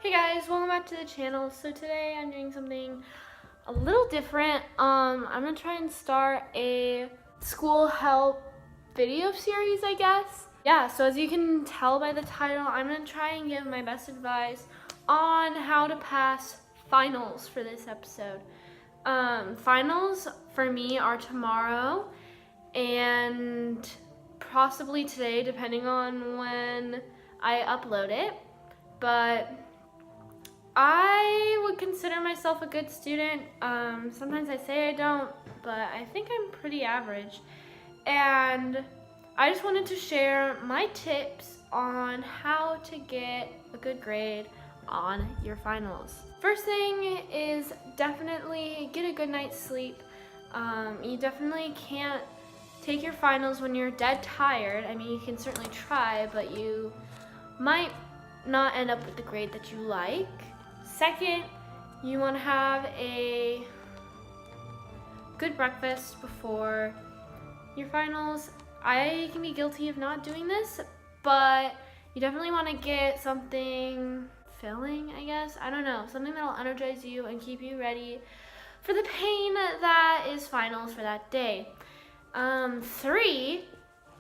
Hey guys, welcome back to the channel. So today I'm doing something a little different. I'm gonna try and start a school help video series, I guess. Yeah, so as you can tell by the title, I'm gonna try and give my best advice on how to pass finals for this episode. Finals for me are tomorrow and possibly today, depending on when I upload it. But I would consider myself a good student. Sometimes I say I don't, but I think I'm pretty average. And I just wanted to share my tips on how to get a good grade on your finals. First thing is definitely get a good night's sleep. You definitely can't take your finals when you're dead tired. I mean, you can certainly try, but you might not end up with the grade that you like. Second, you want to have a good breakfast before your finals. I can be guilty of not doing this, but you definitely want to get something filling, I guess. I don't know, something that'll energize you and keep you ready for the pain that is finals for that day. 3,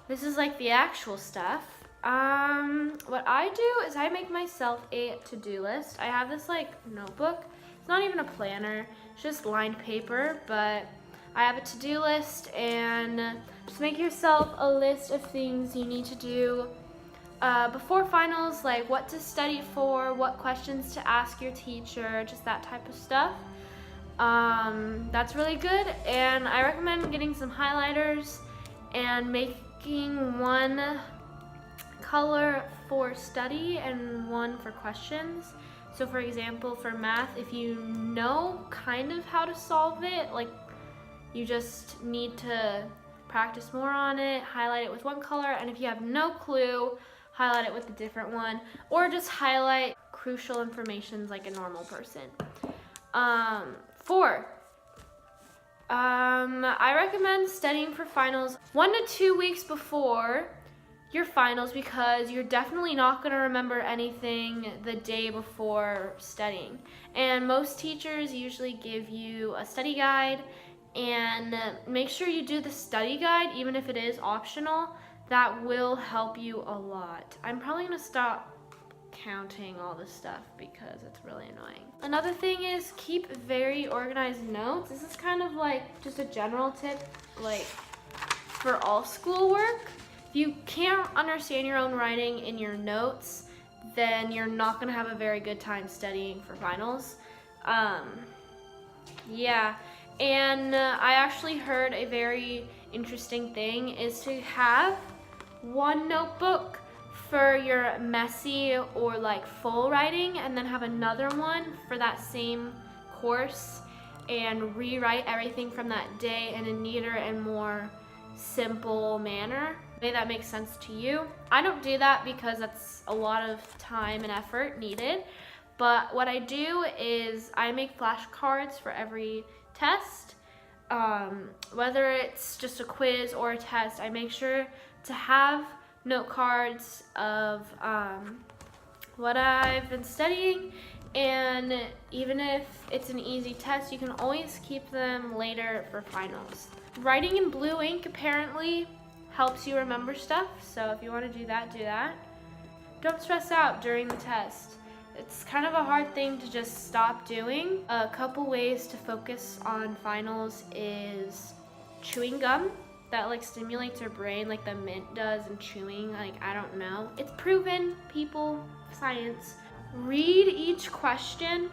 this is like the actual stuff. What I do is I make myself a to-do list. I have this like notebook. It's not even a planner, it's just lined paper, but I have a to-do list, and just make yourself a list of things you need to do before finals, like what to study for, what questions to ask your teacher, just that type of stuff. That's really good, and I recommend getting some highlighters and making one color for study and one for questions. So for example, for math, if you know kind of how to solve it, like you just need to practice more on it, highlight it with one color, and if you have no clue, highlight it with a different one, or just highlight crucial information like a normal person. 4, I recommend studying for finals 1 to 2 weeks before your finals, because you're definitely not going to remember anything the day before studying. And most teachers usually give you a study guide, and make sure you do the study guide even if it is optional. That will help you a lot. I'm probably going to stop counting all this stuff because it's really annoying. Another thing is keep very organized notes. This is kind of like just a general tip, like for all schoolwork. If you can't understand your own writing in your notes, then you're not gonna have a very good time studying for finals. Yeah, and I actually heard a very interesting thing is to have one notebook for your messy or like full writing, and then have another one for that same course, and rewrite everything from that day in a neater and more simple manner. Maybe that makes sense to you. I don't do that because that's a lot of time and effort needed, but what I do is I make flashcards for every test. Whether it's just a quiz or a test, I make sure to have note cards of what I've been studying, and even if it's an easy test, you can always keep them later for finals. Writing in blue ink apparently helps you remember stuff, so if you want to do that, do that. Don't stress out during the test. It's kind of a hard thing to just stop doing. A couple ways to focus on finals is chewing gum. That like stimulates your brain like the mint does, and chewing, like I don't know. It's proven, people, science. Read each question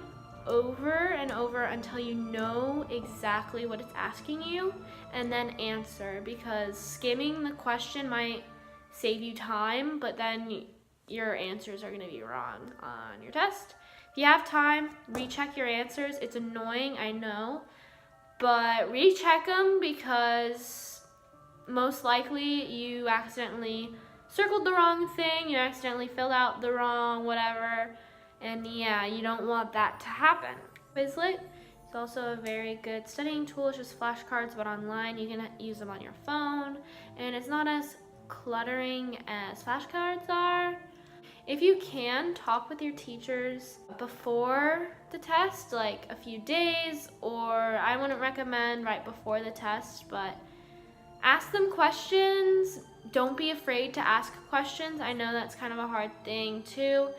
over and over until you know exactly what it's asking you, and then answer, because skimming the question might save you time, but then your answers are going to be wrong on your test. If you have time, recheck your answers. It's annoying, I know, but recheck them, because most likely you accidentally circled the wrong thing, you accidentally filled out the wrong whatever, and yeah, you don't want that to happen. Quizlet is also a very good studying tool. It's just flashcards, but online. You can use them on your phone, and it's not as cluttering as flashcards are. if you can, talk with your teachers before the test, like a few days, or I wouldn't recommend right before the test, but ask them questions. Don't be afraid to ask questions. I know that's kind of a hard thing too,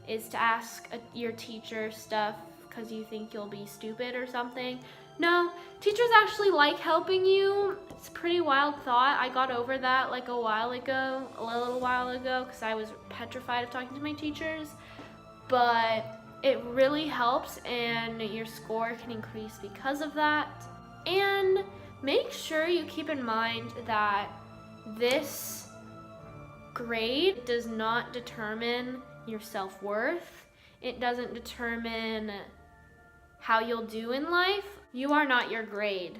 is to ask your teacher stuff because you think you'll be stupid or something. No, teachers actually like helping you. It's a pretty wild thought. I got over that like a little while ago, because I was petrified of talking to my teachers. But it really helps, and your score can increase because of that. And make sure you keep in mind that this grade does not determine your self-worth. It doesn't determine how you'll do in life. You are not your grade.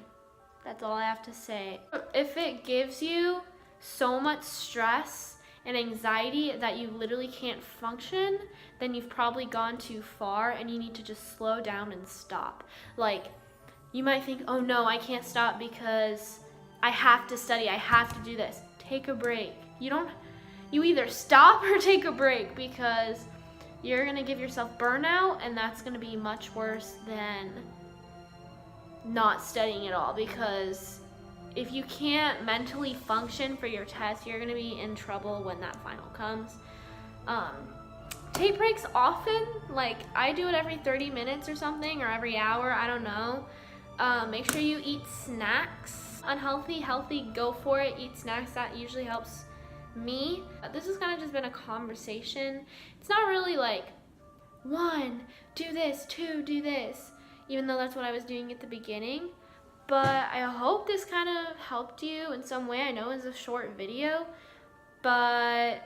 That's all I have to say. If it gives you so much stress and anxiety that you literally can't function, then you've probably gone too far and you need to just slow down and stop. Like, you might think, oh no, I can't stop because I have to study, I have to do this. Take a break. You either stop or take a break, because you're gonna give yourself burnout, and that's gonna be much worse than not studying at all, because if you can't mentally function for your test, you're gonna be in trouble when that final comes. Take breaks often, like I do it every 30 minutes or something, or every hour, I don't know. Make sure you eat snacks. Unhealthy, healthy, go for it. Eat snacks, that usually helps me. This has kind of just been a conversation. It's not really like, 1, do this, 2, do this, even though that's what I was doing at the beginning. But I hope this kind of helped you in some way. I know it's a short video, but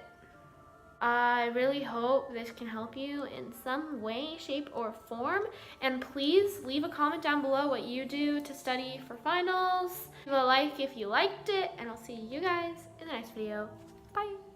I really hope this can help you in some way, shape, or form. And please leave a comment down below what you do to study for finals. Leave a like if you liked it, and I'll see you guys in the next video. Bye.